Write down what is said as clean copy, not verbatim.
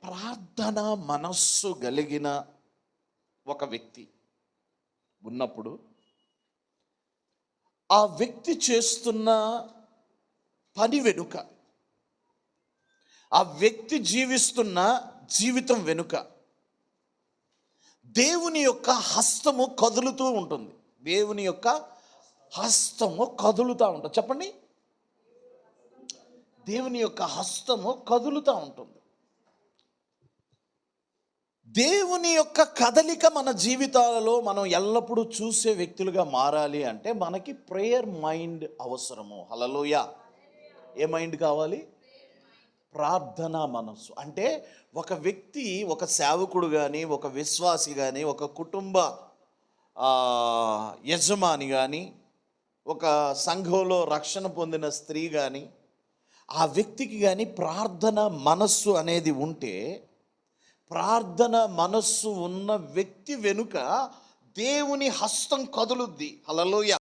ప్రార్థన మనస్సు కలిగిన ఒక వ్యక్తి ఉన్నప్పుడు ఆ వ్యక్తి చేస్తున్న పని వెనుక, ఆ వ్యక్తి జీవిస్తున్న జీవితం వెనుక దేవుని యొక్క హస్తము కదులుతూ ఉంటుంది. దేవుని యొక్క హస్తము కదులుతూ ఉంటుంది. చెప్పండి, దేవుని యొక్క హస్తము కదులుతూ ఉంటుంది. దేవుని యొక్క కదలిక మన జీవితాలలో మనం ఎల్లప్పుడూ చూసే వ్యక్తులుగా మారాలి అంటే మనకి ప్రేయర్ మైండ్ అవసరము. హల్లెలూయా. ఏ మైండ్ కావాలి? ప్రార్థనా మనస్సు. అంటే ఒక వ్యక్తి, ఒక సేవకుడు కానీ, ఒక విశ్వాసి కానీ, ఒక కుటుంబ యజమాని కానీ, ఒక సంఘంలో రక్షణ పొందిన స్త్రీ కానీ, ఆ వ్యక్తికి కానీ ప్రార్థన మనస్సు అనేది ఉంటే, ప్రార్థన మనస్సు ఉన్న వ్యక్తి వెనుక దేవుని హస్తం కదులుద్ది. హల్లెలూయా.